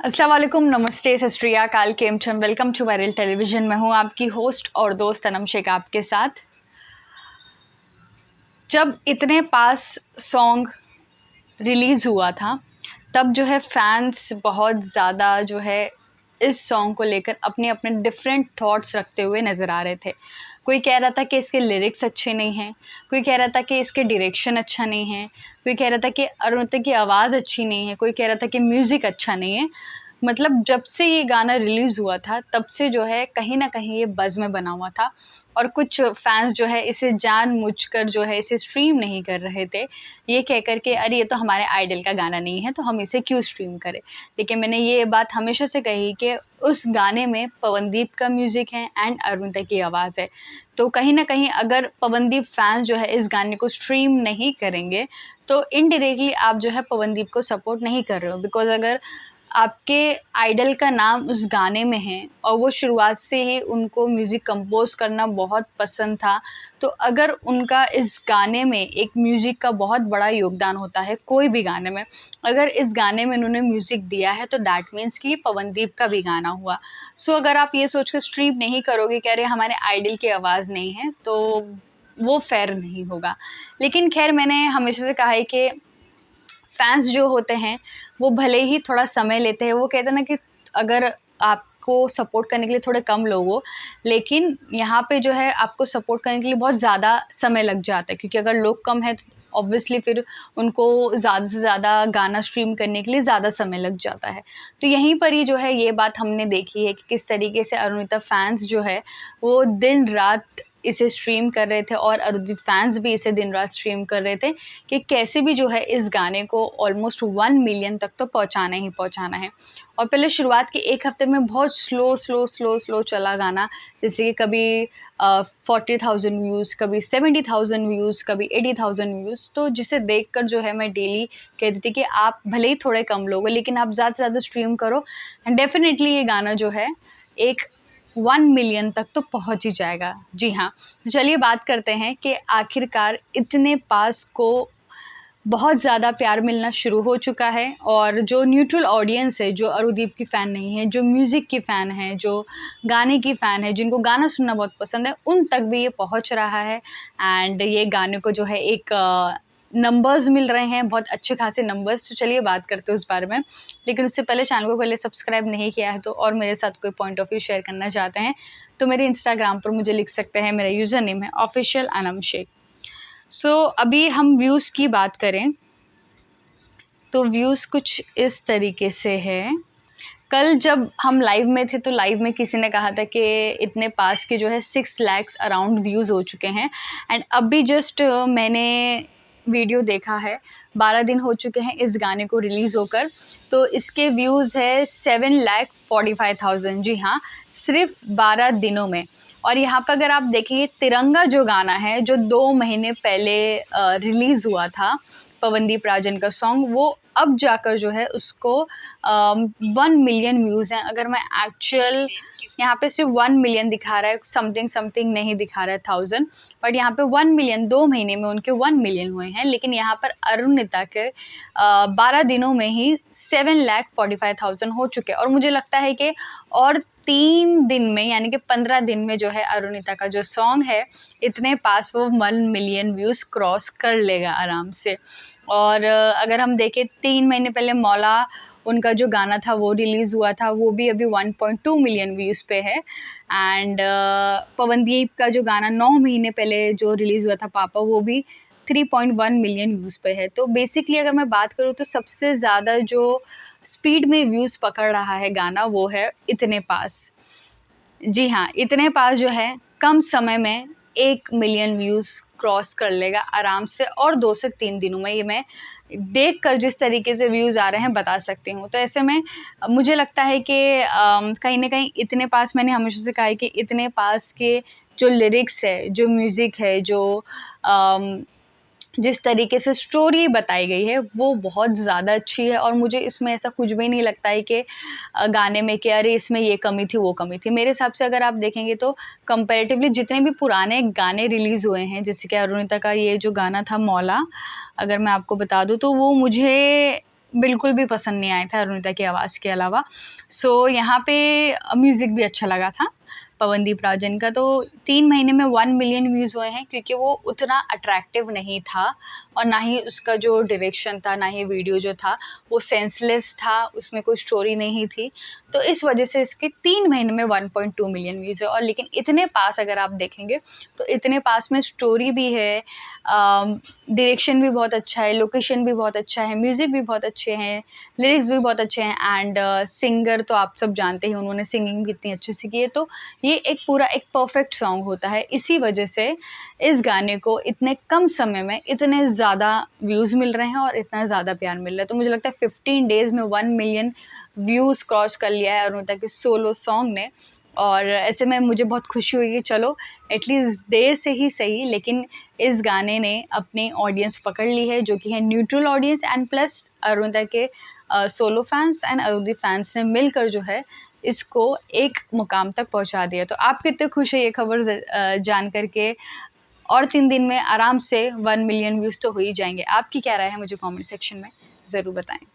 अस्सलाम वालेकुम, नमस्ते, सत श्री अकाल, केम छम। Welcome to viral television. मैं हूँ आपकी होस्ट और दोस्त अनम शेख आपके साथ। जब इतने पास सॉन्ग रिलीज़ हुआ था तब जो है फैंस बहुत ज़्यादा जो है इस सॉन्ग को लेकर अपने अपने डिफरेंट थॉट्स रखते हुए नज़र आ रहे थे। कोई कह रहा था कि इसके लिरिक्स अच्छे नहीं हैं, कोई कह रहा था कि इसके डायरेक्शन अच्छा नहीं है, कोई कह रहा था कि अरुणिता की आवाज़ अच्छी नहीं है, कोई कह रहा था कि म्यूज़िक अच्छा नहीं है। मतलब जब से ये गाना रिलीज़ हुआ था तब से जो है कहीं न कहीं ये बज़ में बना हुआ था और कुछ फैंस जो है इसे जानबूझकर जो है इसे स्ट्रीम नहीं कर रहे थे, ये कह कर के अरे ये तो हमारे आइडल का गाना नहीं है तो हम इसे क्यों स्ट्रीम करें। लेकिन मैंने ये बात हमेशा से कही कि उस गाने में पवनदीप का म्यूज़िक है एंड अरुणिता की आवाज़ है। तो कहीं न कहीं अगर पवनदीप फैंस जो है इस गाने को स्ट्रीम नहीं करेंगे तो इनडायरेक्टली आप जो है पवनदीप को सपोर्ट नहीं कर रहे हो। बिकॉज़ अगर आपके आइडल का नाम उस गाने में है और वो शुरुआत से ही उनको म्यूज़िक कंपोज़ करना बहुत पसंद था, तो अगर उनका इस गाने में एक म्यूज़िक का बहुत बड़ा योगदान होता है, कोई भी गाने में, अगर इस गाने में उन्होंने म्यूज़िक दिया है तो दैट मीन्स कि ये पवनदीप का भी गाना हुआ। सो अगर आप ये सोच कर स्ट्रीम नहीं करोगे कि अरे हमारे आइडल की आवाज़ नहीं है, तो वो फ़ेयर नहीं होगा। लेकिन ख़ैर मैंने हमेशा से कहा है कि फैंस जो होते हैं वो भले ही थोड़ा समय लेते हैं। वो कहते हैं ना कि अगर आपको सपोर्ट करने के लिए थोड़े कम लोग हो, लेकिन यहाँ पे जो है आपको सपोर्ट करने के लिए बहुत ज़्यादा समय लग जाता है, क्योंकि अगर लोग कम हैं तो ऑब्वियसली फिर उनको ज़्यादा से ज़्यादा गाना स्ट्रीम करने के लिए ज़्यादा समय लग जाता है। तो यहीं पर ही जो है ये बात हमने देखी है कि किस तरीके से अरुणिता फैंस जो है वो दिन रात इसे स्ट्रीम कर रहे थे और अरिजीत फैंस भी इसे दिन रात स्ट्रीम कर रहे थे कि कैसे भी जो है इस गाने को ऑलमोस्ट 1 मिलियन तक तो पहुंचाना ही पहुंचाना है। और पहले शुरुआत के एक हफ्ते में बहुत स्लो चला गाना, जैसे कि कभी 40,000 व्यूज़, कभी 70,000 व्यूज़, कभी 80,000 व्यूज़। तो जिसे देखकर जो है मैं डेली कहती थी कि आप भले ही थोड़े कम लोग हो लेकिन आप ज़्यादा से ज़्यादा स्ट्रीम करो एंड डेफिनेटली ये गाना जो है एक 1 मिलियन तक तो पहुंच ही जाएगा। जी हाँ, तो चलिए बात करते हैं कि आखिरकार इतने पास को बहुत ज़्यादा प्यार मिलना शुरू हो चुका है और जो न्यूट्रल ऑडियंस है, जो अरुदीप की फ़ैन नहीं है, जो म्यूज़िक की फ़ैन है, जो गाने की फ़ैन है, जिनको गाना सुनना बहुत पसंद है, उन तक भी ये पहुंच रहा है एंड ये गाने को जो है एक नंबर्स मिल रहे हैं, बहुत अच्छे खासे नंबर्स। तो चलिए बात करते हैं उस बारे में। लेकिन उससे पहले चैनल को पहले सब्सक्राइब नहीं किया है तो और मेरे साथ कोई पॉइंट ऑफ व्यू शेयर करना चाहते हैं तो मेरे इंस्टाग्राम पर मुझे लिख सकते हैं। मेरा यूज़र नेम है ऑफिशियल अनम शेख। सो अभी हम व्यूज़ की बात करें तो व्यूज़ कुछ इस तरीके से है। कल जब हम लाइव में थे तो लाइव में किसी ने कहा था कि इतने पास के जो है 6 लैक्स अराउंड व्यूज़ हो चुके हैं एंड अभी जस्ट मैंने वीडियो देखा है, 12 दिन हो चुके हैं इस गाने को रिलीज़ होकर, तो इसके व्यूज़ है 7,45,000। जी हाँ, सिर्फ 12 दिनों में। और यहाँ पर अगर आप देखेंगे तिरंगा जो गाना है जो 2 महीने पहले रिलीज़ हुआ था, पवनदीप राजन का सॉन्ग, वो अब जाकर जो है उसको 1 मिलियन व्यूज़ हैं। अगर मैं एक्चुअल यहाँ पे सिर्फ 1 मिलियन दिखा रहा है, समथिंग समथिंग नहीं दिखा रहा है 1000, बट यहाँ पे 1 मिलियन 2 महीने में उनके 1 मिलियन हुए हैं। लेकिन यहाँ पर अरुणिता के 12 दिनों में ही 7,45,000 हो चुके हैं और मुझे लगता है कि और 3 दिन में यानी कि 15 दिन में जो है अरुणिता का जो सॉन्ग है इतने पास वो 1 मिलियन व्यूज़ क्रॉस कर लेगा आराम से। और अगर हम देखें 3 महीने पहले मौला उनका जो गाना था वो रिलीज़ हुआ था, वो भी अभी 1.2 मिलियन व्यूज़ पे है एंड पवनदीप का जो गाना 9 महीने पहले जो रिलीज़ हुआ था पापा, वो भी 3.1 मिलियन व्यूज़ पे है। तो बेसिकली अगर मैं बात करूँ तो सबसे ज़्यादा जो स्पीड में व्यूज़ पकड़ रहा है गाना वो है इतने पास। जी हाँ, इतने पास जो है कम समय में 1 मिलियन व्यूज़ क्रॉस कर लेगा आराम से और 2 से 3 दिनों में, ये मैं देखकर जिस तरीके से व्यूज़ आ रहे हैं बता सकती हूँ। तो ऐसे में मुझे लगता है कि कहीं न कहीं इतने पास, मैंने हमेशा से कहा है कि इतने पास के जो लिरिक्स है, जो म्यूज़िक है, जो अम जिस तरीके से स्टोरी बताई गई है वो बहुत ज़्यादा अच्छी है और मुझे इसमें ऐसा कुछ भी नहीं लगता है कि गाने में कि अरे इसमें ये कमी थी, वो कमी थी। मेरे हिसाब से अगर आप देखेंगे तो कंपैरेटिवली जितने भी पुराने गाने रिलीज़ हुए हैं, जैसे कि अरुणिता का ये जो गाना था मौला, अगर मैं आपको बता दूँ तो वो मुझे बिल्कुल भी पसंद नहीं आए थे अरुणिता की आवाज़ के अलावा। सो यहाँ पे म्यूज़िक भी अच्छा लगा था पवनदीप राजन का। तो 3 महीने में 1 मिलियन व्यूज़ हुए हैं क्योंकि वो उतना अट्रैक्टिव नहीं था और ना ही उसका जो डायरेक्शन था, ना ही वीडियो जो था वो सेंसलेस था, उसमें कोई स्टोरी नहीं थी। तो इस वजह से इसके 3 महीने में 1.2 मिलियन व्यूज़ है। और लेकिन इतने पास अगर आप देखेंगे तो इतने पास में स्टोरी भी है, डायरेक्शन भी बहुत अच्छा है, लोकेशन भी बहुत अच्छा है, म्यूज़िक भी बहुत अच्छे हैं, लिरिक्स भी बहुत अच्छे हैं एंड सिंगर तो आप सब जानते ही उन्होंने सिंगिंग कितनी अच्छे से की है। तो ये एक पूरा एक परफेक्ट सॉन्ग होता है। इसी वजह से इस गाने को इतने कम समय में इतने ज़्यादा व्यूज़ मिल रहे हैं और इतना ज़्यादा प्यार मिल रहा है। तो मुझे लगता है 15 डेज़ में 1 मिलियन व्यूज़ क्रॉस कर लिया है अरुणिता के सोलो सॉन्ग ने। और ऐसे में मुझे बहुत खुशी हुई कि चलो एटलीस्ट देर से ही सही, लेकिन इस गाने ने अपनी ऑडियंस पकड़ ली है, जो कि है neutral audience and plus Arunita के सोलो फैंस एंड अरुदीप फैंस ने मिलकर जो है इसको एक मुकाम तक पहुंचा दिया। तो आप कितने खुश है ये खबर जान करके? और 3 दिन में आराम से 1 मिलियन व्यूज़ तो हो ही जाएँगे। आपकी क्या राय है मुझे कमेंट सेक्शन में ज़रूर बताएँ।